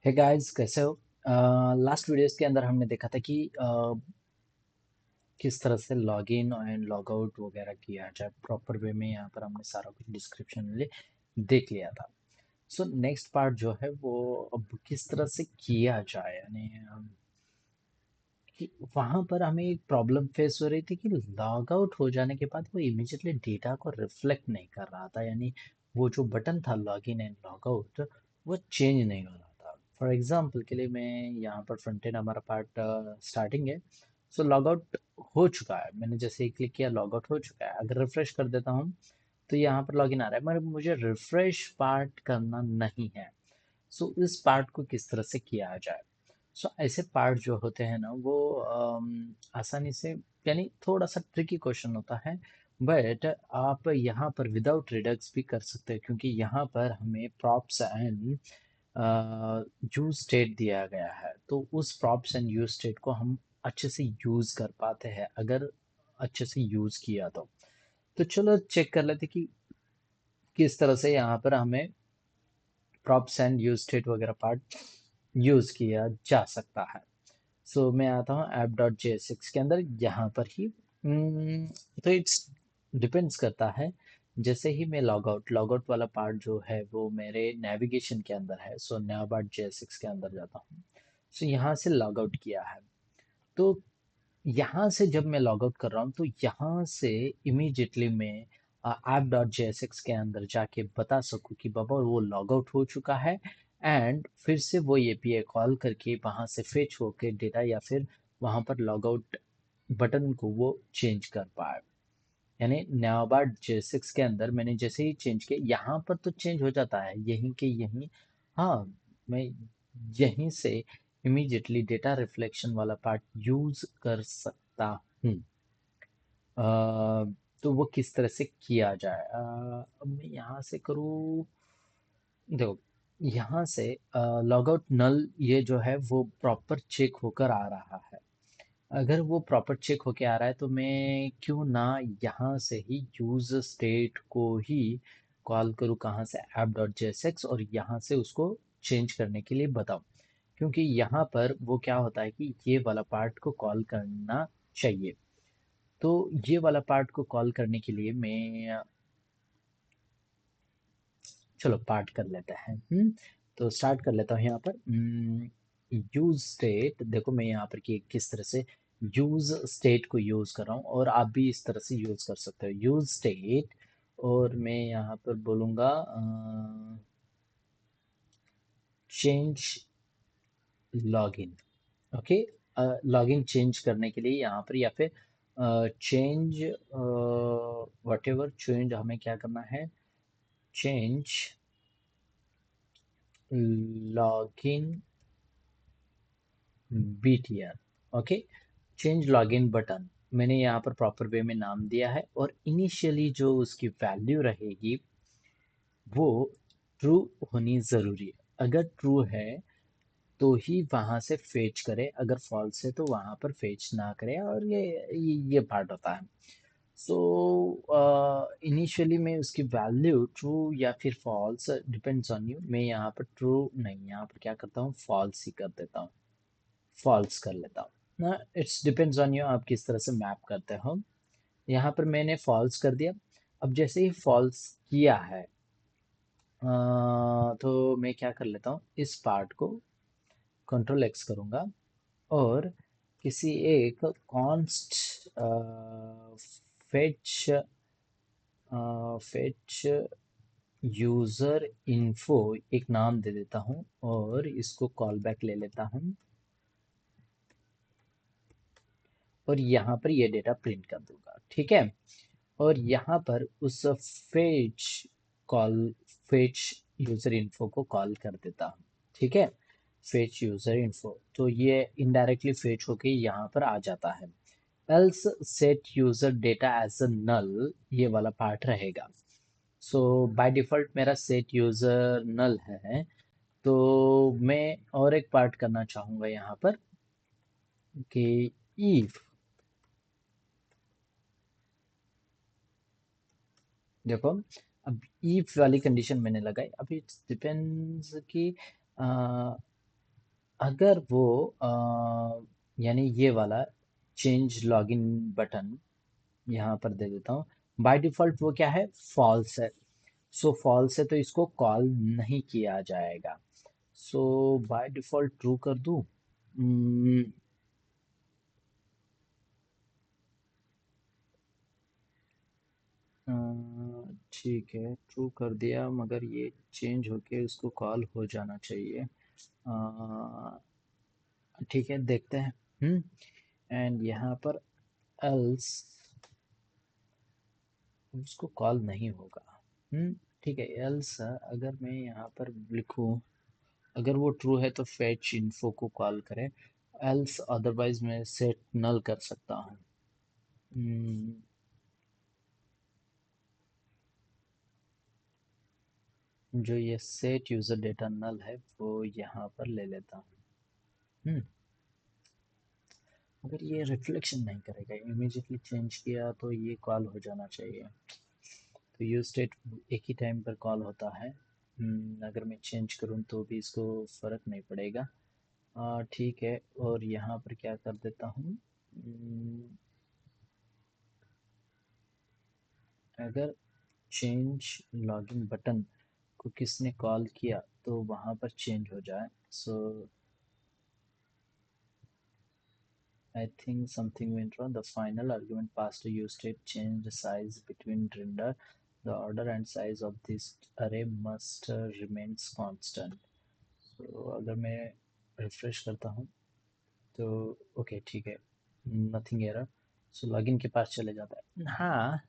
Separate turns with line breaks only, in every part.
Hey guys, कैसे हो? Last videos के अंदर हमने देखा था कि किस तरह से log in and log out वगैरह किया जाए प्रॉपर वे में। यहाँ पर हमने सारा कुछ डिस्क्रिप्शन में देख लिया था। सो नेक्स्ट पार्ट जो है वो अब किस तरह से किया जाए, यानी कि वहां पर हमें एक प्रॉब्लम फेस हो रही थी कि लॉग आउट हो जाने के बाद वो इमीडिएटली डेटा को रिफ्लेक्ट नहीं कर रहा था, यानी वो जो बटन था log in and log out वो चेंज नहीं हो रहा था। फॉर एग्जांपल के लिए मैं यहाँ पर फ्रंट एंड हमारा पार्ट स्टार्टिंग है। सो लॉग आउट हो चुका है, मैंने जैसे ही क्लिक किया लॉग आउट हो चुका है। अगर रिफ्रेश कर देता हूँ तो यहाँ पर लॉग इन आ रहा है, मगर मुझे रिफ्रेश पार्ट करना नहीं है। सो इस पार्ट को किस तरह से किया जाए? सो ऐसे पार्ट जो होते हैं ना वो आसानी से, यानी थोड़ा सा ट्रिकी क्वेश्चन होता है, बट आप यहाँ पर विदाउट रिडक्स भी कर सकते हैं, क्योंकि यहाँ पर हमें प्रॉप्स एंड यूज स्टेट दिया गया है। तो उस प्रॉप्स एंड यूज स्टेट को हम अच्छे से यूज कर पाते हैं अगर अच्छे से यूज किया तो चलो चेक कर लेते कि किस तरह से यहाँ पर हमें प्रॉप्स एंड यूज स्टेट वगैरह पार्ट यूज किया जा सकता है। सो मैं आता हूँ app.jsx के अंदर यहाँ पर ही। तो इट्स डिपेंड्स करता है। जैसे ही मैं लॉग आउट वाला पार्ट जो है वो मेरे नेविगेशन के अंदर है, सो nav.jsx के अंदर जाता हूँ। सो यहाँ से लॉग आउट किया है, तो यहाँ से जब मैं लॉग आउट कर रहा हूँ तो यहाँ से इमीडिएटली मैं app.jsx के अंदर जाके बता सकूँ कि बाबा वो लॉग आउट हो चुका है, एंड फिर से वो एपीआई कॉल करके वहाँ से फेच होके डेटा या फिर वहाँ पर लॉग आउट बटन को वो चेंज कर पाए। यानी नाबार्ड J6 के अंदर मैंने जैसे ही चेंज किया यहाँ पर तो चेंज हो जाता है यहीं के यहीं। हाँ, मैं यहीं से इमीडिएटली डेटा रिफ्लेक्शन वाला पार्ट यूज कर सकता हूँ। अ, तो वो किस तरह से किया जाए? अब मैं यहाँ से करूँ। देखो, यहाँ से लॉग आउट नल ये जो है वो प्रॉपर चेक होकर आ रहा है। अगर वो प्रॉपर चेक होके आ रहा है तो मैं क्यों ना यहाँ से ही यूज स्टेट को ही कॉल करूँ, कहाँ से app.jsx, और यहाँ से उसको चेंज करने के लिए बताऊँ। क्योंकि यहाँ पर वो क्या होता है कि ये वाला पार्ट को कॉल करना चाहिए। तो ये वाला पार्ट को कॉल करने के लिए मैं, चलो पार्ट कर लेते हैं। तो स्टार्ट कर लेता हूँ यहाँ पर। यूज स्टेट, देखो मैं यहाँ पर कि किस तरह से यूज स्टेट को यूज कर रहा हूँ, और आप भी इस तरह से यूज कर सकते हो यूज स्टेट। और मैं यहाँ पर बोलूँगा change login. Okay, login change करने के लिए यहाँ पर, या फिर चेंज वट एवर चेंज हमें क्या करना है, change login BTR। Okay, change login button मैंने यहाँ पर प्रॉपर वे में नाम दिया है, और इनिशियली जो उसकी वैल्यू रहेगी वो ट्रू होनी ज़रूरी है। अगर ट्रू है तो ही वहाँ से फेच करे, अगर फॉल्स है तो वहाँ पर फेच ना करे, और ये पार्ट होता है। सो इनिशियली मैं उसकी वैल्यू ट्रू या फिर फॉल्स डिपेंड्स ऑन यू। मैं यहाँ पर ट्रू नहीं, यहाँ पर क्या करता हूँ फॉल्स ही कर देता हूँ, फॉल्स कर लेता हूँ ना। इट्स डिपेंड्स ऑन यू, आप किस तरह से मैप करते हो। यहाँ पर मैंने फॉल्स कर दिया। अब जैसे ही फॉल्स किया है तो मैं क्या कर लेता हूँ, इस पार्ट को कंट्रोल एक्स करूँगा, और किसी एक const fetch fetch user info एक नाम दे देता हूँ, और इसको कॉल बैक ले लेता हूँ, और यहाँ पर ये डेटा प्रिंट कर दूंगा। ठीक है, और यहाँ पर उस fetch call fetch user info को कॉल कर देता हूँ। ठीक है, फेच यूजर इन्फो, तो ये इनडायरेक्टली फेच होके यहाँ पर आ जाता है। Else set user data as a null, ये वाला पार्ट रहेगा। सो बाय डिफॉल्ट मेरा सेट यूजर नल है। तो मैं और एक पार्ट करना चाहूँगा यहाँ पर कि if, देखो अब if वाली कंडीशन मैंने लगाई। अब इट डिपेंड्स कि अगर वो यानी ये वाला चेंज लॉगिन बटन यहाँ पर दे देता हूँ, बाय डिफॉल्ट वो क्या है, फॉल्स है। सो फॉल्स है तो इसको कॉल नहीं किया जाएगा। सो बाय डिफॉल्ट ट्रू कर दूँ। ठीक है, ट्रू कर दिया, मगर ये चेंज होके उसको कॉल हो जाना चाहिए। ठीक है, देखते हैं। एंड यहाँ पर एल्स उसको कॉल नहीं होगा। ठीक है, एल्स अगर मैं यहाँ पर लिखूँ, अगर वो ट्रू है तो फेच इन्फो को कॉल करें, एल्स अदरवाइज मैं सेट नल कर सकता हूँ। हम्म, जो ये सेट यूजर डेटा नल है वो यहाँ पर ले लेता हूँ। हम्म, अगर ये रिफ्लेक्शन नहीं करेगा, इमीडिएटली चेंज किया तो ये कॉल हो जाना चाहिए। तो यूज स्टेट एक ही टाइम पर कॉल होता है। अगर मैं चेंज करूँ तो भी इसको फर्क नहीं पड़ेगा। ठीक है, और यहाँ पर क्या कर देता हूँ, अगर चेंज लॉगिन बटन को किसने कॉल किया तो वहाँ पर चेंज हो जाए। सो I think something went wrong. The final argument passed to use state changed size between render. The order and size of this array must remains constant. So अगर मैं रिफ्रेश करता हूँ तो ओके ठीक है, नथिंग एरर। सो login के पास चले जाता है। हाँ,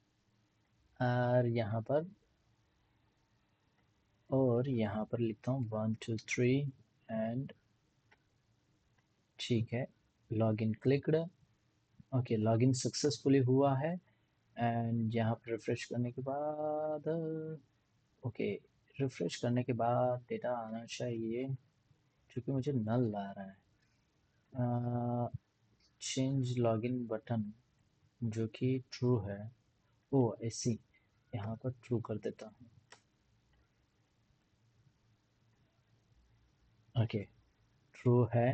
और यहाँ पर लिखता हूँ 1 2 3 एंड ठीक है, login clicked. Okay, login successfully हुआ है। एंड यहाँ पर रिफ्रेश करने के बाद ओके, रिफ्रेश करने के बाद डेटा आना चाहिए, क्योंकि मुझे नल ला रहा है। चेंज लॉगिन बटन जो कि ट्रू है, ओ ऐसी, यहाँ पर ट्रू कर देता हूँ। ओके, ट्रू है।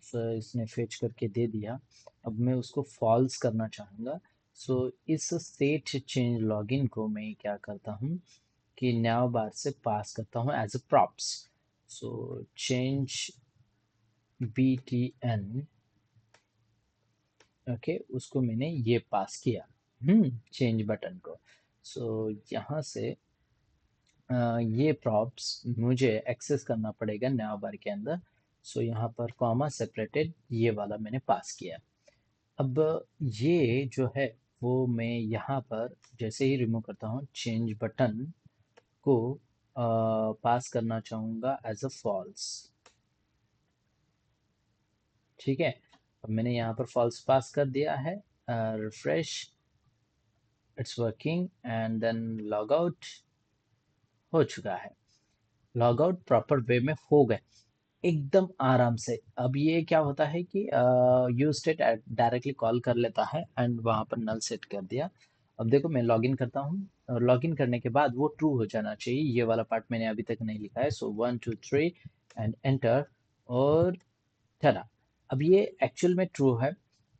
सो इसने फेच करके दे दिया। अब मैं उसको फॉल्स करना चाहूँगा। सो इस स्टेट चेंज लॉगिन को मैं क्या करता हूँ कि नैव बार से पास करता हूँ as a props. So change btn, okay, उसको मैंने ये पास किया चेंज बटन को। सो यहाँ से ये प्रॉप्स मुझे एक्सेस करना पड़ेगा नैव बार के अंदर। सो यहाँ पर कॉमा सेपरेटेड ये वाला मैंने पास किया। अब ये जो है वो मैं यहाँ पर जैसे ही रिमूव करता हूँ, चेंज बटन को पास करना चाहूँगा एज अ फॉल्स। ठीक है, अब मैंने यहाँ पर फॉल्स पास कर दिया है। Refresh, it's working and then log out हो चुका है। लॉग आउट प्रॉपर वे में हो गए एकदम आराम से। अब ये क्या होता है कि यूज स्टेट डायरेक्टली कॉल कर लेता है एंड वहां पर नल सेट कर दिया। अब देखो मैं लॉगिन करता हूँ, और लॉगिन करने के बाद वो ट्रू हो जाना चाहिए। ये वाला पार्ट मैंने अभी तक नहीं लिखा है। सो 1 2 3 एंड एंटर, और चला। अब ये एक्चुअल में ट्रू है।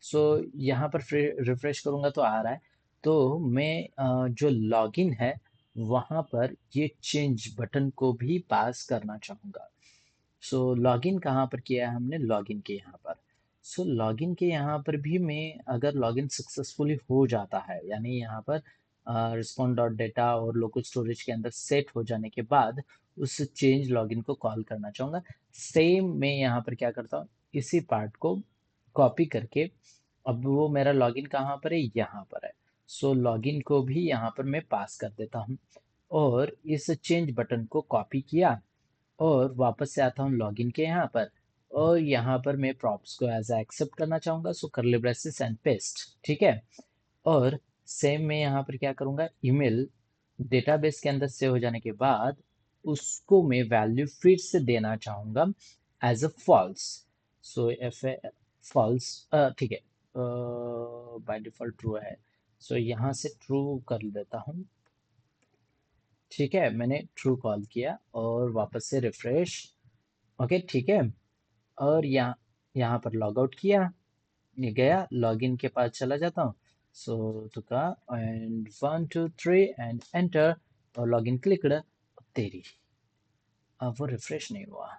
सो यहाँ पर रिफ्रेश करूंगा तो आ रहा है। तो मैं जो लॉगिन है वहां पर ये चेंज बटन को भी पास करना चाहूंगा। सो लॉगिन कहाँ पर किया है हमने, लॉगिन के यहाँ पर। सो लॉगिन के यहाँ पर भी मैं अगर लॉगिन सक्सेसफुली हो जाता है, यानी यहाँ पर रिस्पॉन्ड डॉट डेटा और लोकल स्टोरेज के अंदर सेट हो जाने के बाद उस चेंज लॉगिन को कॉल करना चाहूँगा। सेम मैं यहाँ पर क्या करता हूँ, इसी पार्ट को कॉपी करके, अब वो मेरा लॉगिन कहाँ पर है, यहाँ पर है। सो लॉगिन को भी यहाँ पर मैं पास कर देता हूँ, और इस चेंज बटन को कॉपी किया और वापस से आता हूँ लॉगिन के यहाँ पर। और यहाँ पर मैं प्रॉप्स को एज एक्सेप्ट करना चाहूंगा। सो करली ब्रेसेस एंड पेस्ट, ठीक है। और सेम मैं यहाँ पर क्या करूँगा, ईमेल डेटाबेस के अंदर सेव हो जाने के बाद उसको मैं वैल्यू फिर से देना चाहूँगा as a false. So F A false, ठीक है, बाय डिफॉल्ट ट्रू है। सो यहाँ से ट्रू कर देता हूँ। ठीक है, मैंने ट्रू कॉल किया और वापस से रिफ्रेश। ओके, ठीक है। और यहाँ पर लॉग आउट किया, ये गया, लॉगिन के पास चला जाता हूँ। सो तो का एंड 1 2 3 एंड एंटर, और लॉगिन क्लिक्ड। तेरी, अब वो रिफ्रेश नहीं हुआ।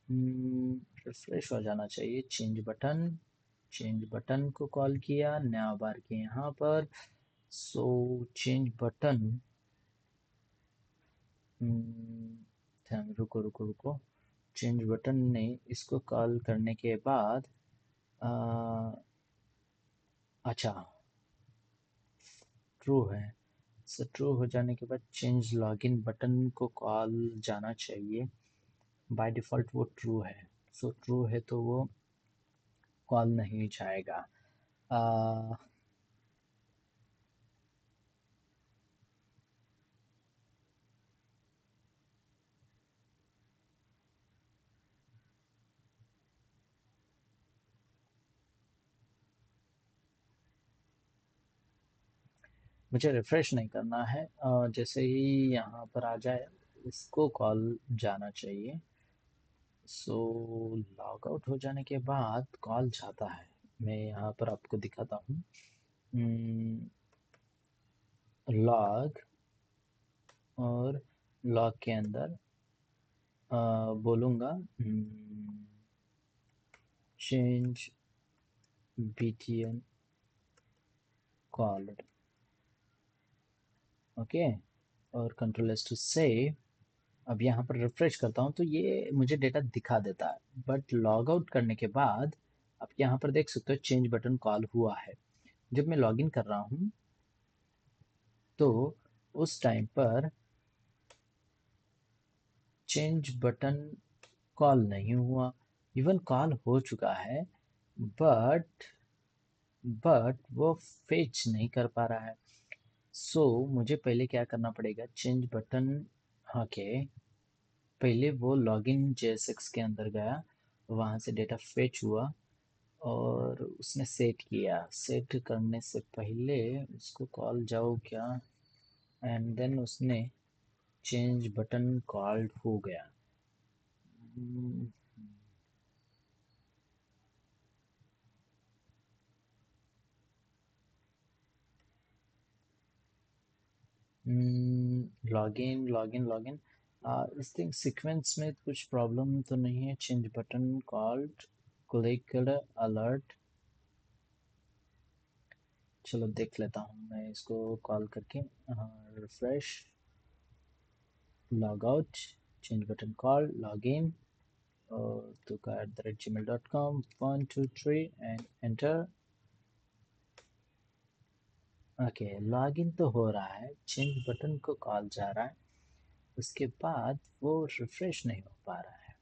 रिफ्रेश हो जाना चाहिए। चेंज बटन, चेंज बटन को कॉल किया, नया बार के यहाँ पर। सो चेंज बटन, रुको रुको रुको, चेंज बटन ने इसको कॉल करने के बाद आ, अच्छा, ट्रू है। सो ट्रू हो जाने के बाद चेंज लॉगिन बटन को कॉल जाना चाहिए। बाय डिफ़ॉल्ट वो ट्रू है। सो ट्रू है तो वो कॉल नहीं जाएगा। आ, मुझे रिफ्रेश नहीं करना है। जैसे ही यहाँ पर आ जाए इसको कॉल जाना चाहिए। सो लॉग आउट हो जाने के बाद कॉल जाता है। मैं यहाँ पर आपको दिखाता हूँ। लॉग, और लॉग के अंदर बोलूँगा चेंज btn कॉल्ड, ओके, और कंट्रोल एस टू सेव। अब यहाँ पर रिफ्रेश करता हूँ तो ये मुझे डेटा दिखा देता है, बट लॉग आउट करने के बाद आप यहाँ पर देख सकते हो चेंज बटन कॉल हुआ है। जब मैं लॉगिन कर रहा हूँ तो उस टाइम पर चेंज बटन कॉल नहीं हुआ। इवन कॉल हो चुका है, बट वो फेच नहीं कर पा रहा है। सो मुझे पहले क्या करना पड़ेगा, चेंज बटन, ओके, पहले वो लॉगिन JSX के अंदर गया, वहाँ से डेटा फेच हुआ और उसने सेट किया। सेट करने से पहले उसको कॉल जाओ क्या, एंड देन उसने चेंज बटन कॉल्ड हो गया। लॉगिन लॉगिन लॉगिन, इस थिंग सीक्वेंस में कुछ प्रॉब्लम तो नहीं है। Change button called, clicked, alert. चलो देख लेता हूँ मैं इसको कॉल करके। Refresh, log out, change button call, log in, और tuka@gmail.com, 1 2 3 and enter. Okay, log in तो हो रहा है, चेंज बटन को कॉल जा रहा है, उसके बाद वो रिफ्रेश नहीं हो पा रहा है।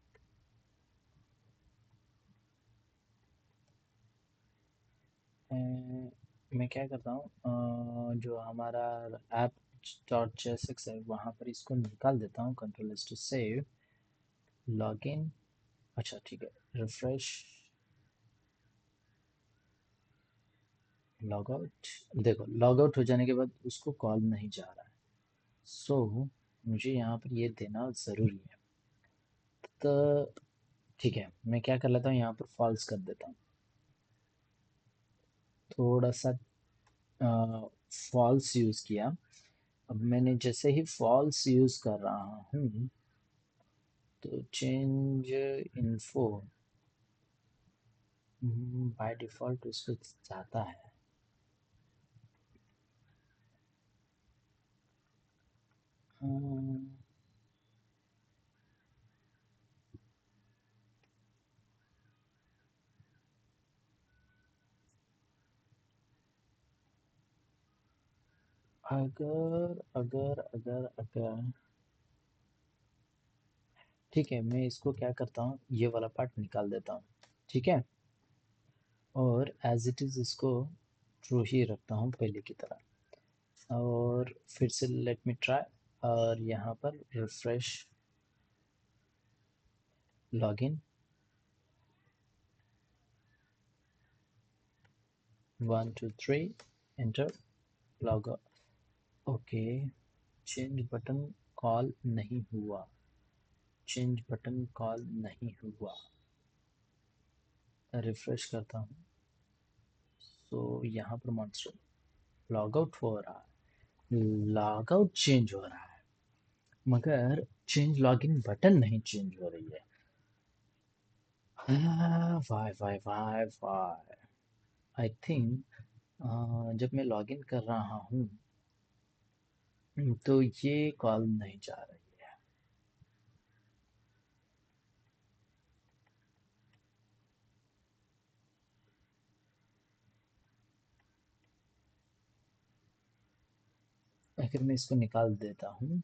मैं क्या करता हूँ, जो हमारा ऐप डॉट जेएसएक्स है वहाँ पर इसको निकाल देता हूँ, control S to save, login, अच्छा ठीक है, रिफ्रेश, लॉग आउट। देखो लॉग आउट हो जाने के बाद उसको कॉल नहीं जा रहा है। सो मुझे यहाँ पर ये देना ज़रूरी है। तो ठीक है, मैं क्या कर लेता हूँ, यहाँ पर फॉल्स कर देता हूँ। थोड़ा सा फॉल्स यूज़ किया। अब मैंने जैसे ही फॉल्स यूज़ कर रहा हूँ तो चेंज इन्फो बाय डिफ़ॉल्ट उसको जाता है। अम्म, अगर अगर अगर अगर ठीक है, मैं इसको क्या करता हूँ, ये वाला पार्ट निकाल देता हूँ, ठीक है, और एज इट इज़ इसको ट्रू ही रखता हूँ पहले की तरह। और फिर से लेट मी ट्राई, और यहाँ पर refresh, login, 1 2 3 enter, log, okay, change button call नहीं हुआ, चेंज बटन कॉल नहीं हुआ। रिफ्रेश करता हूँ। तो यहाँ पर मॉन्स्टर लॉग आउट हो रहा है, लॉग आउट चेंज हो रहा है, मगर चेंज लॉगिन बटन नहीं चेंज हो रही है। Why why why why. I think जब मैं लॉगिन कर रहा हूँ तो ये कॉल नहीं जा रही है। अगर मैं इसको निकाल देता हूँ,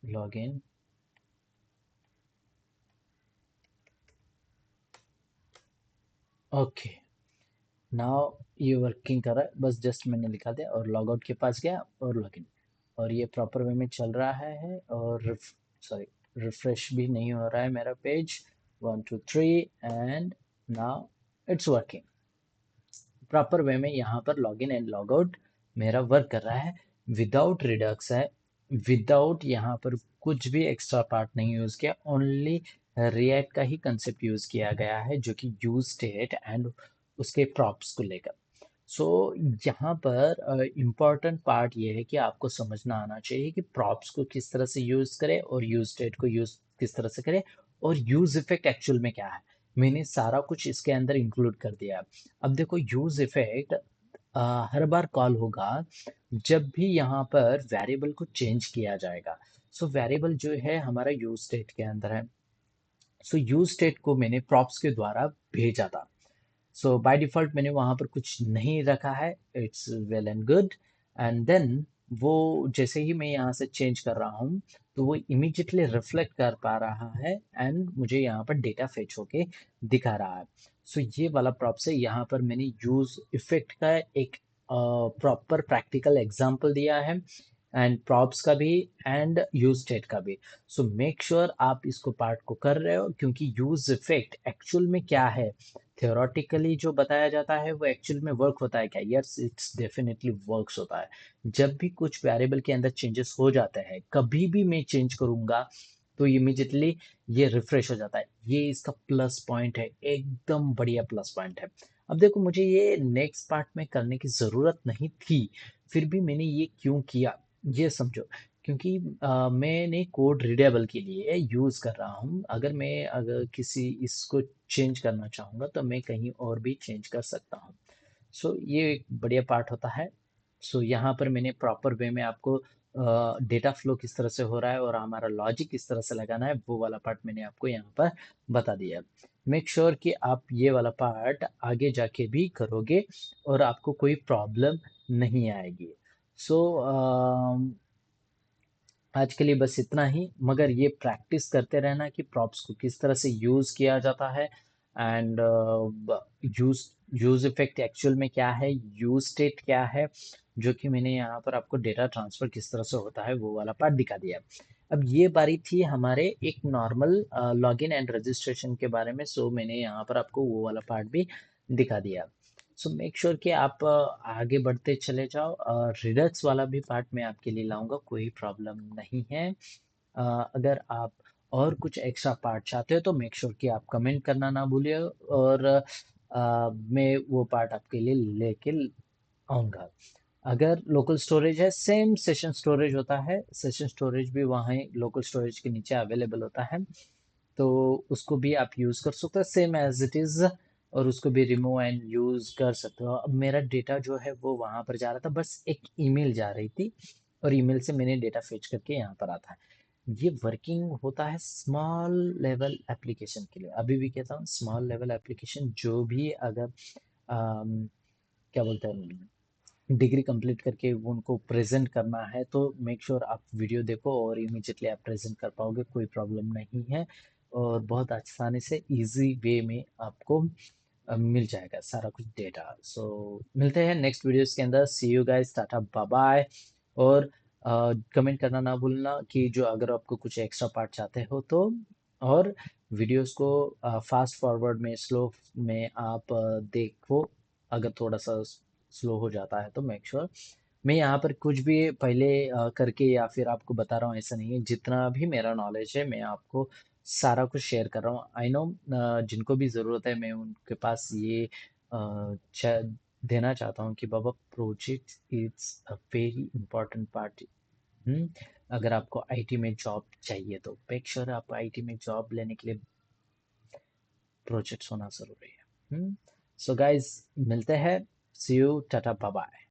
लॉगिन, ओके, नाउ ये वर्किंग कर रहा है। बस जस्ट मैंने लिखा दिया और लॉग आउट के पास गया और लॉगिन, और ये प्रॉपर वे में चल रहा है। और सॉरी, रिफ्रेश भी नहीं हो रहा है मेरा page. 1 2 3 and now it's working proper way में। यहाँ पर लॉगिन एंड लॉग आउट मेरा वर्क कर रहा है, विदाउट रिडक्स है, विदाउट यहाँ पर कुछ भी एक्स्ट्रा पार्ट नहीं यूज किया, ओनली रिएक्ट का ही कंसेप्ट यूज किया गया है, जो कि यूज स्टेट एंड उसके प्रॉप्स को लेकर। सो यहाँ पर इम्पॉर्टेंट पार्ट ये है कि आपको समझना आना चाहिए कि प्रॉप्स को किस तरह से यूज करें और यूज स्टेट को यूज किस तरह से करें, और यूज इफेक्ट एक्चुअल में क्या है। मैंने सारा कुछ इसके अंदर इंक्लूड कर दिया है। अब देखो, यूज इफेक्ट हर बार कॉल होगा जब भी यहाँ पर वेरिएबल को चेंज किया जाएगा। सो वेरिएबल जो है हमारा यूज स्टेट के अंदर है। सो यूज स्टेट को मैंने प्रॉप्स के द्वारा भेजा था। सो बाय डिफॉल्ट मैंने वहां पर कुछ नहीं रखा है, it's well and good. And then वो जैसे ही मैं यहाँ से चेंज कर रहा हूँ तो वो इमीडिएटली रिफ्लेक्ट कर पा रहा है एंड मुझे यहाँ पर डेटा फेच होके दिखा रहा है। सो ये वाला प्रॉप से यहाँ पर मैंने यूज इफेक्ट का एक प्रॉपर प्रैक्टिकल एग्जांपल दिया है, एंड प्रॉप्स का भी एंड यूज स्टेट का भी। सो मेक श्योर आप इसको पार्ट को कर रहे हो, क्योंकि यूज इफेक्ट एक्चुअल में क्या है, थियोरेटिकली जो बताया जाता है वो एक्चुअल में वर्क होता है क्या? यस, इट्स डेफिनेटली वर्क्स होता है। जब भी कुछ वेरिएबल के अंदर चेंजेस हो जाते हैं, कभी भी मैं चेंज करूंगा तो इमीडिएटली ये रिफ्रेश हो जाता है। ये इसका प्लस पॉइंट है, एकदम बढ़िया प्लस पॉइंट है। अब देखो, मुझे ये नेक्स्ट पार्ट में करने की जरूरत नहीं थी, फिर भी मैंने ये क्यों किया, ये समझो। क्योंकि मैंने कोड रीडेबल के लिए यूज कर रहा हूँ। अगर किसी इसको चेंज करना चाहूंगा तो मैं कहीं और भी चेंज कर सकता हूँ। सो ये एक बढ़िया पार्ट होता है। सो यहाँ पर मैंने प्रॉपर वे में आपको डेटा फ्लो किस तरह से हो रहा है और हमारा लॉजिक किस तरह से लगाना है, वो वाला पार्ट मैंने आपको यहाँ पर बता दिया। मेक श्योर कि आप ये वाला पार्ट आगे जाके भी करोगे और आपको कोई प्रॉब्लम नहीं आएगी। सो आज के लिए बस इतना ही, मगर ये प्रैक्टिस करते रहना कि प्रॉप्स को किस तरह से यूज किया जाता है, and use use effect actual में क्या है, यूज स्टेट क्या है, जो कि मैंने यहाँ पर आपको डेटा ट्रांसफर किस तरह से होता है वो वाला पार्ट दिखा दिया। अब ये बारी थी हमारे एक नॉर्मल लॉगिन एंड रजिस्ट्रेशन के बारे में। सो मैंने यहाँ पर आपको वो वाला पार्ट भी दिखा दिया। सो मेक श्योर कि आप आगे बढ़ते चले जाओ। रिडक्स वाला भी पार्ट मैं आपके लिए लाऊंगा, कोई प्रॉब्लम नहीं है। अगर आप और कुछ एक्स्ट्रा पार्ट चाहते हो तो मेक श्योर कि आप कमेंट करना ना भूलिए, और मैं वो पार्ट आपके लिए लेके आऊंगा। अगर लोकल स्टोरेज है, सेम सेशन स्टोरेज होता है, सेशन स्टोरेज भी वहाँ लोकल स्टोरेज के नीचे अवेलेबल होता है, तो उसको भी आप यूज कर सकते हो सेम एज इट इज, और उसको भी रिमूव एंड यूज कर सकते हो। अब मेरा डेटा जो है वो वहां पर जा रहा था, बस एक ईमेल जा रही थी और ईमेल से मैंने डेटा फेच करके यहाँ पर आता है। ये वर्किंग होता है स्मॉल लेवल एप्लीकेशन के लिए। अभी भी कहता हूँ, स्मॉल लेवल एप्लीकेशन जो भी अगर क्या बोलते हैं, डिग्री कंप्लीट करके वो उनको प्रेजेंट करना है तो मेक श्योर आप वीडियो देखो और इमीडिएटली आप प्रेजेंट कर पाओगे, कोई प्रॉब्लम नहीं है। और बहुत आसानी से इजी वे में आपको मिल जाएगा सारा कुछ डेटा। सो मिलते हैं नेक्स्ट वीडियोस के अंदर। See you guys, tata bye bye. और कमेंट करना ना भूलना कि जो अगर आपको कुछ एक्स्ट्रा पार्ट चाहते हो तो, और वीडियोस को फास्ट फॉरवर्ड में, स्लो में आप देखो। अगर थोड़ा सा स्लो हो जाता है तो मेक श्योर मैं यहाँ पर कुछ भी पहले करके या फिर आपको बता रहा हूँ ऐसा नहीं है। जितना भी मेरा नॉलेज है मैं आपको सारा कुछ शेयर कर रहा हूँ। आई नो जिनको भी ज़रूरत है मैं उनके पास ये देना चाहता हूँ कि बाबा project is a very important part. अगर आपको आईटी में जॉब चाहिए तो मेक श्योर आप आईटी में जॉब लेने के लिए प्रोजेक्ट्स होना ज़रूरी है। सो गाइज मिलते हैं। सी यू, टाटा, बाय बाय।